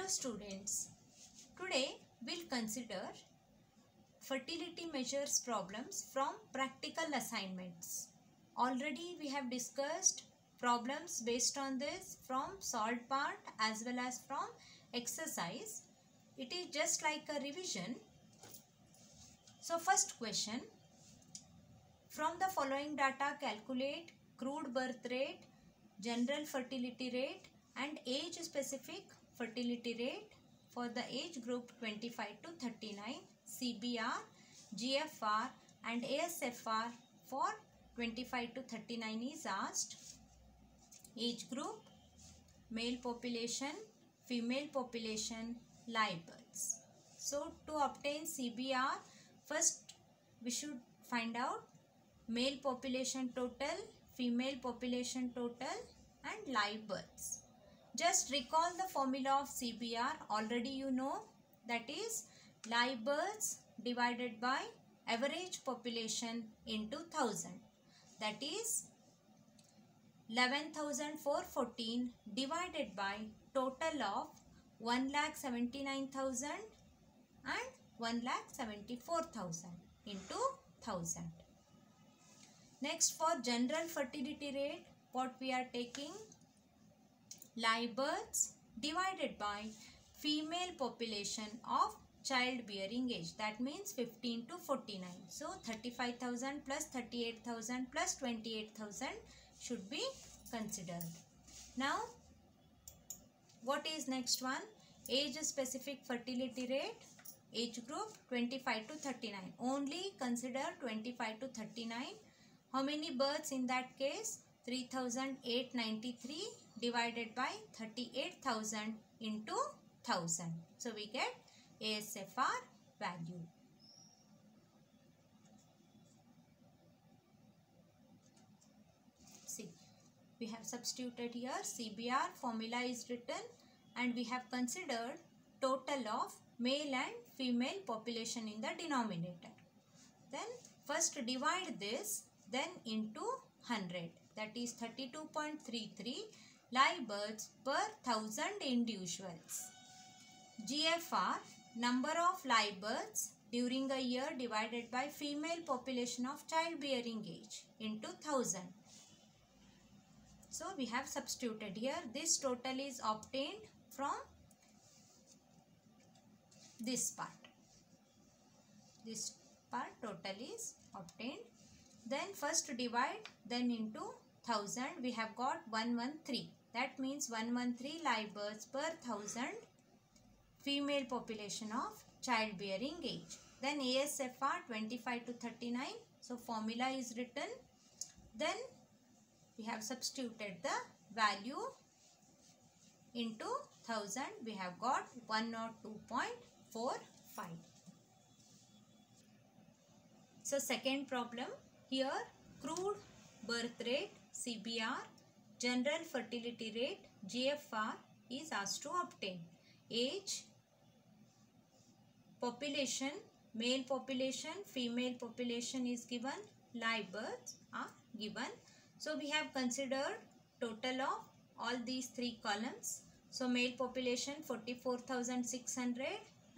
Hello students, today we'll consider fertility measures problems from practical assignments. Already we have discussed problems based on this from solved part as well as from exercise. It is just like a revision. So first question, from the following data calculate crude birth rate, general fertility rate and age specific fertility rate for the age group 25 to 39, CBR, GFR and ASFR for 25 to 39 is asked. Age group, male population, female population, live births. So to obtain CBR, first we should find out male population total, female population total and live births. Just recall the formula of CBR. Already you know, that is live births divided by average population into 1000. That is 11,414 divided by total of 1,79,000 and 1,74,000 into 1000. Next, for general fertility rate, what we are taking? Live births divided by female population of childbearing age, that means 15 to 49. So 35,000 plus 38,000 plus 28,000 should be considered. Now what is next one? Age specific fertility rate, age group 25 to 39. Only consider 25 to 39. How many births in that case? 3,893 divided by 38,000 into 1000. So we get ASFR value. See, we have substituted here CBR, formula is written and we have considered total of male and female population in the denominator. Then first divide this, then into 100, that is 32.33 live births per 1000 individuals. GFR, number of live births during a year divided by female population of childbearing age into 1000. So we have substituted here. This total is obtained from this part. This part total is obtained. Then first divide, then into 1000 we have got 113. That means 113 live births per 1000 female population of childbearing age. Then ASFR 25 to 39. So formula is written. Then we have substituted the value into 1000. We have got 102.45. So second problem. Here crude birth rate CBR, general fertility rate GFR is asked to obtain. Age, population, male population, female population is given, live births are given. So we have considered total of all these three columns. So male population 44,600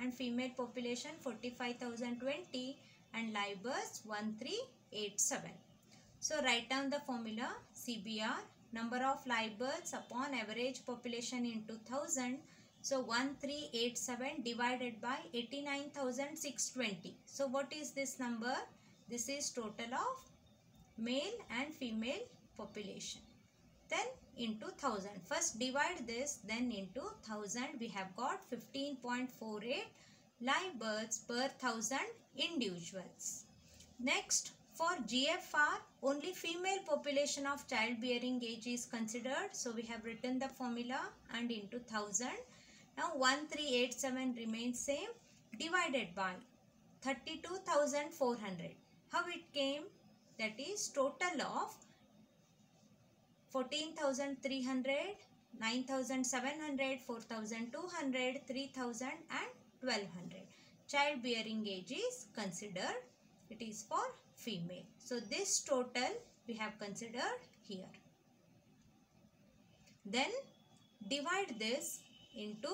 and female population 45,020 and live births 1387. So write down the formula CBR, number of live births upon average population into 1000. So 1387 divided by 89,620. So what is this number? This is total of male and female population. Then into 1000. First divide this, then into 1000 we have got 15.48 live births per 1000 individuals. Next, for GFR, only female population of childbearing age is considered. So we have written the formula and into 1000. Now 1387 remains same, divided by 32,400. How it came? That is total of 14,300, 9,700, 4,200, 3,000 and 1,200. Childbearing age is considered. It is for female. So this total we have considered here. Then divide this into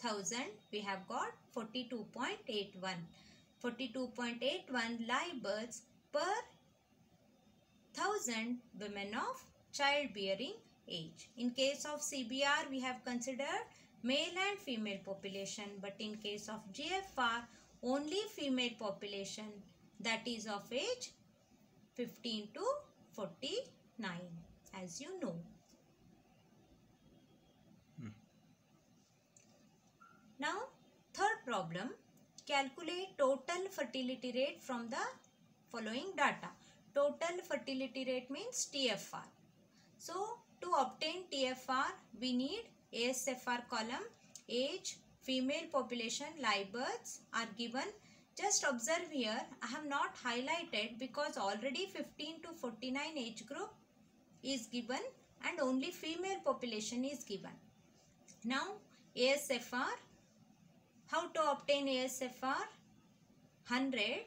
1000 we have got 42.81. 42.81 live births per 1000 women of childbearing age. In case of CBR we have considered male and female population, but in case of GFR only female population, that is of age 15 to 49, as you know. Now third problem, calculate total fertility rate from the following data. Total fertility rate means TFR. So to obtain TFR we need ASFR column, age, female population, live births are given. Just observe here, I have not highlighted because already 15 to 49 age group is given and only female population is given. Now ASFR, how to obtain ASFR? 100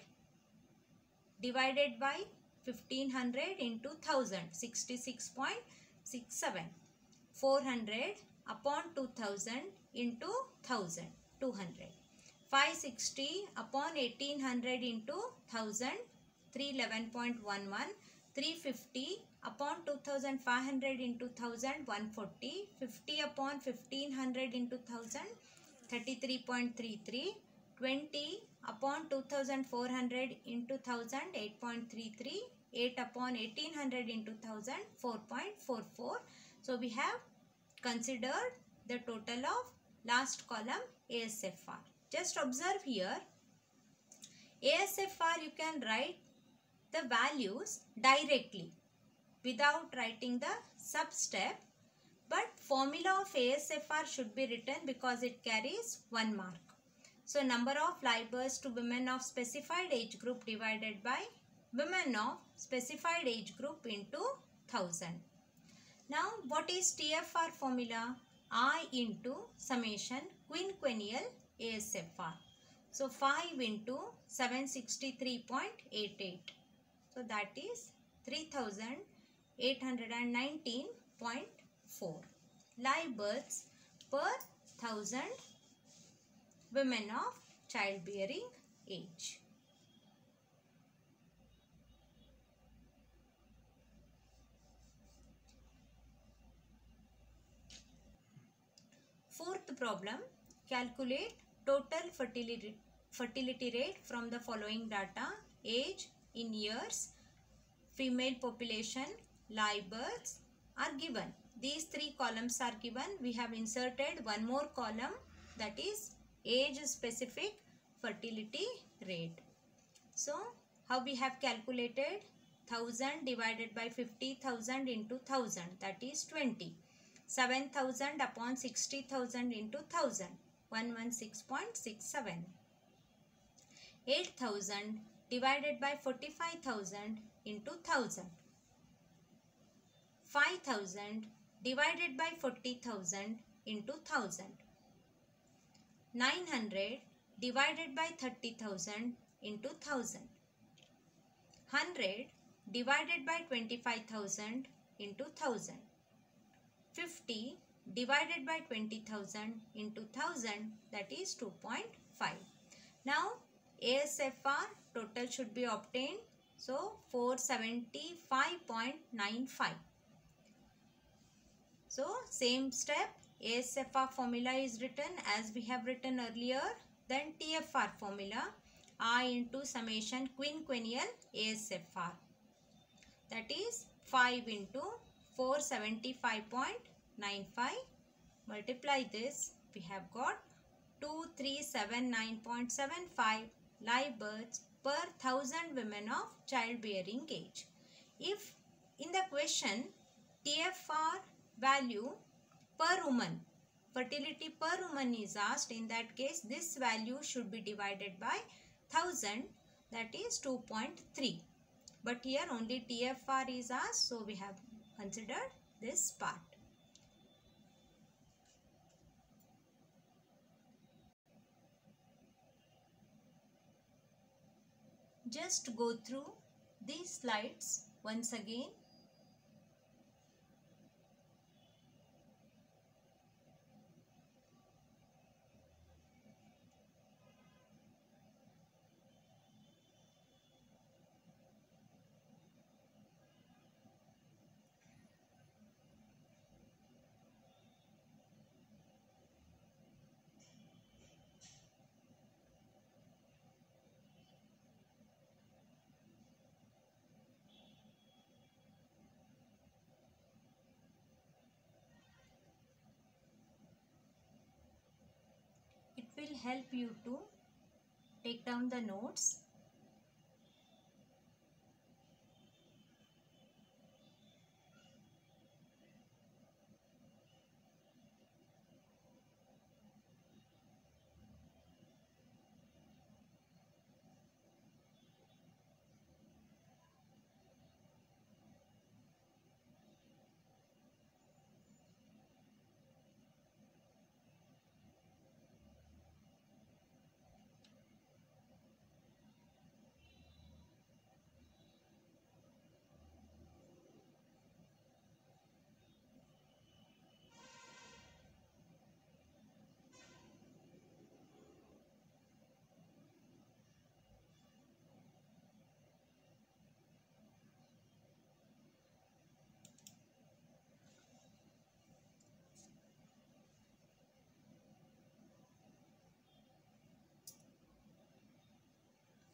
divided by 1500 into 1000, 66.67. 400 upon 2000 into 1000, 200. 560 upon 1800 into 1000, 311.11. 350 upon 2500 into 1000, 140. 50 upon 1500 into 1000, 33.33. 20 upon 2400 into 1000, 8.33. 8 upon 1800 into 1000, 4.44. So we have considered the total of last column ASFR. Just observe here, ASFR you can write the values directly without writing the sub step, but formula of ASFR should be written because it carries 1 mark. So number of live births to women of specified age group divided by women of specified age group into 1000. Now what is TFR formula? I into summation quinquennial ASFR. So 5 into 763.88. So that is 3819.4 live births per 1000 women of childbearing age. Fourth problem, calculate total fertility rate from the following data. Age in years, female population, live births are given. These 3 columns are given. We have inserted one more column, that is age specific fertility rate. So how we have calculated? 1000 divided by 50,000 into 1000, that is 20. 7,000 upon 60,000 into 1000, 116.67. 8,000 divided by 45,000 into 1000. 5,000 divided by 40,000 into 1000. 900 divided by 30,000 into 1000. 100 divided by 25,000 into 1000. 50 divided by 20,000 into 1000, that is 2.5. Now ASFR total should be obtained. So 475.95. So same step, ASFR formula is written as we have written earlier. Then TFR formula, I into summation quinquennial ASFR, that is 5 into 475.95. Multiply this, we have got 2379.75 live births per 1000 women of childbearing age. If in the question TFR value per woman, fertility per woman is asked, in that case this value should be divided by 1000, that is 2.3. But here only TFR is asked, so we have considered this part. Just go through these slides once again. help you to take down the notes.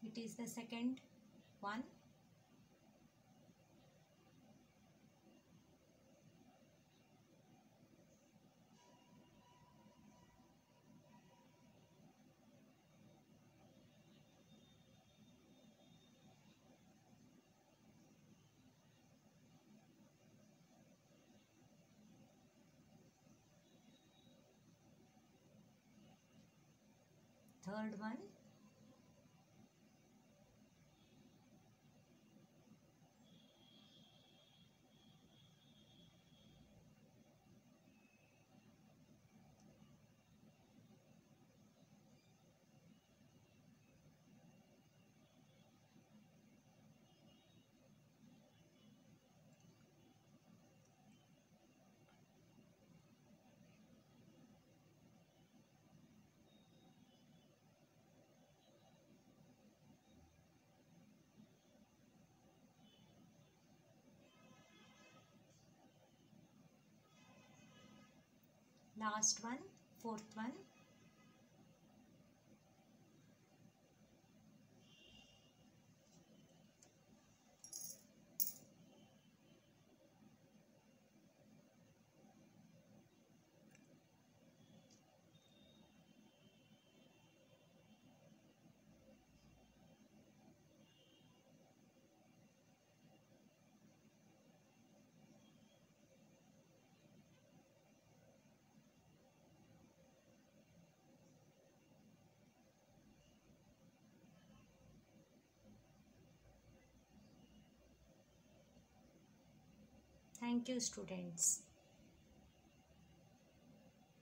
It is the second one. Third one. Last one, fourth one. Thank you, students.